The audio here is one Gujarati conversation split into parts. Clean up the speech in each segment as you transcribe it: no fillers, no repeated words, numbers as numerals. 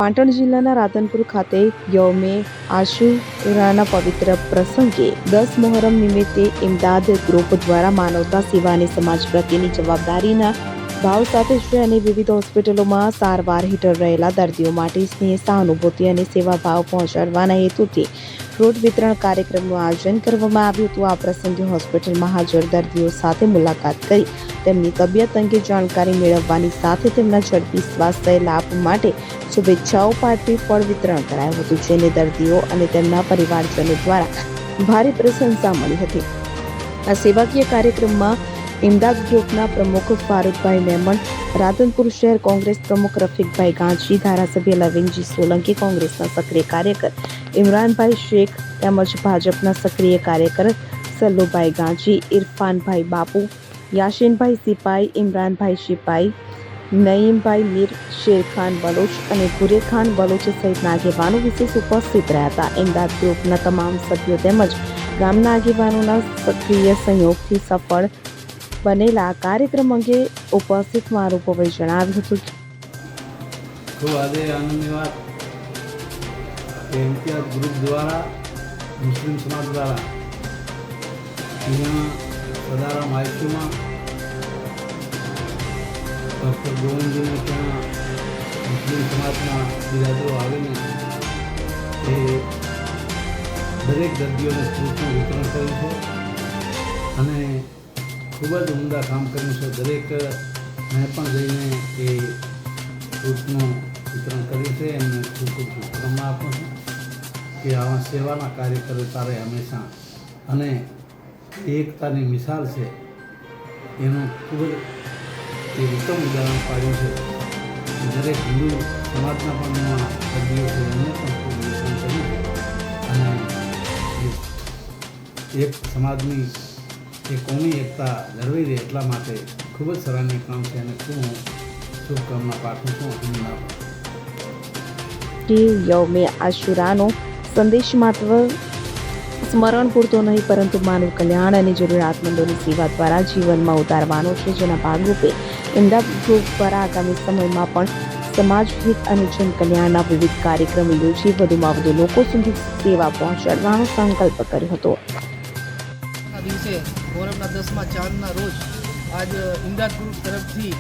પાટણ જિલ્લાના રાધનપુર ખાતે યૌમે આશુરાના પવિત્ર પ્રસંગે 10 મોહરમ નિમિત્તે ઇમદાદ ગ્રુપ દ્વારા માનવતા સેવા અને સમાજ પ્રત્યેની જવાબદારીના ભાવ સાથે શહેરની વિવિધ હોસ્પિટલોમાં સારવાર હેઠળ રહેલા દર્દીઓ માટે સ્નેહ, સહાનુભૂતિ અને સેવાભાવ પહોંચાડવાના હેતુથી ફ્રૂટ વિતરણ કાર્યક્રમનું આયોજન કરવામાં આવ્યું હતું. આ પ્રસંગે હોસ્પિટલમાં હાજર દર્દીઓ સાથે મુલાકાત કરી તેમની તબિયત અંગે જાણકારી મેળવવાની સાથે તેમના ઝડપી સ્વાસ્થ્ય લાભ માટે શુભેચ્છાઓ પાઠવી ફળ વિતરણ કરાયું હતું, જેને દર્દીઓ અને તેમના પરિવારજનો દ્વારા ભારે પ્રશંસા મળી હતી. આ સેવાકીય કાર્યક્રમમાં ઇમદાદ ગ્રુપના પ્રમુખ ફારૂકભાઈ મેમણ, રાધનપુર શહેર કોંગ્રેસ પ્રમુખ રફીકભાઈ ગાંચી, ધારાસભ્ય લવિંગજી સોલંકી, કોંગ્રેસના સક્રિય કાર્યકર ઇમરાનભાઈ શેખ તેમજ ભાજપના સક્રિય કાર્યકર સલ્લુભાઈ ગાંચી, ઇરફાનભાઈ બાપુ, યાસીનભાઈ સિપાઈ, ઇમરાનભાઈ સિપાઈ, નઈમભાઈ મીર, શેરખાન બલોચ અને ગુરેખાન બલોચ સહિતના આગેવાનો વિશેષ ઉપસ્થિત રહ્યા હતા. ઇમદાદ ગ્રુપના તમામ સભ્યો તેમજ ગામના આગેવાનોના સક્રિય સહયોગથી સફળ બનેલા કાર્યક્રમ અંગે ઉપસ્થિત મારુપભાઈ જણાવ્યું હતું. ખૂબ આજે આનંદની વાત કે ઇમ્તિયાઝ ગ્રુપ દ્વારા મુસ્લિમ સમાજ દ્વારા અહીંયા સદારામ આઈસીયુમાં ડૉક્ટર ગોવિંદજીને ત્યાં મુસ્લિમ સમાજના બિરાદરો આવીને એ દરેક દર્દીઓને ફ્રૂટનું વિતરણ કર્યું છે અને ખૂબ જ ઉમદા કામ કર્યું છે. દરેક મેં પણ જઈને એ ફ્રૂટનું વિતરણ કર્યું છે. એમને ખૂબ ખૂબ શુભકામના આપું છું કે આવા સેવાના કાર્ય કરે તારે હંમેશા અને એકતાની મિસાલ છે એનું ખૂબ જ એ ઉત્તમ ઉદાહરણ પાડ્યું છે. દરેક હિન્દુ સમાજના પણ એમાં દર્દીઓ છે એમને પણ ખૂબ વિતરણ કર્યું છે અને એક સમાજની એ કોમી એકતા જળવાઈ રહે એટલા માટે ખૂબ જ સરાહનીય કામ છે અને ખૂબ હું શુભકામના પાઠવું છું. યૌમે આશુરાનો સંદેશ માત્ર સ્મરણ પૂરતો નહીં પરંતુ માનવ કલ્યાણ અને જરૂરિયાતમંદોની સેવા દ્વારા જીવનમાં ઉતારવાનો છે, જેના ભાગરૂપે ઇમદાદ ગ્રુપ દ્વારા આગામી સમયમાં પણ સમાજ હિત અને જન કલ્યાણના વિવિધ કાર્યક્રમો યોજી વધુમાં વધુ લોકો સુધી સેવા પહોંચાડવાનો સંકલ્પ કર્યો હતો. દિવસે મોહરમના 10મા ચાંદના રોજ આજ ઇમદાદ ગ્રુપ તરફથી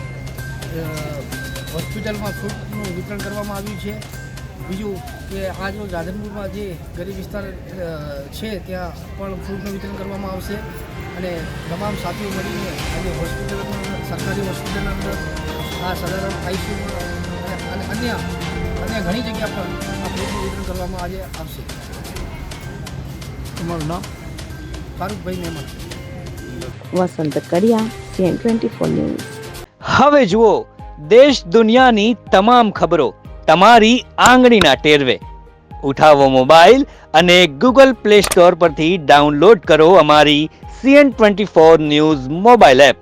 હોસ્પિટલમાં ફ્રૂટનું વિતરણ કરવામાં આવ્યું છે. બીજું કે આજ રોજ રાધનપુરમાં જે ગરીબ વિસ્તાર છે ત્યાં પણ ફ્રૂટનું વિતરણ કરવામાં આવશે અને તમામ સાથીઓ મળીને આજે હોસ્પિટલમાં સરકારી હોસ્પિટલના અંદર આ સદારામ આઈસીયુમાં અને અન્ય ઘણી જગ્યા પર આ ફ્રૂટનું વિતરણ કરવામાં આજે આવશે. તમારું નામ? ફારૂકભાઈ મેમણ. વસંત કડિયા, CN24 ન્યૂઝ. હવે જુઓ દેશ દુનિયાની તમામ ખબરો તમારી આંગળીના ટેરવે. ઉઠાવો મોબાઈલ અને Google Play Store પરથી ડાઉનલોડ કરો અમારી CN24 ન્યૂઝ મોબાઈલ એપ.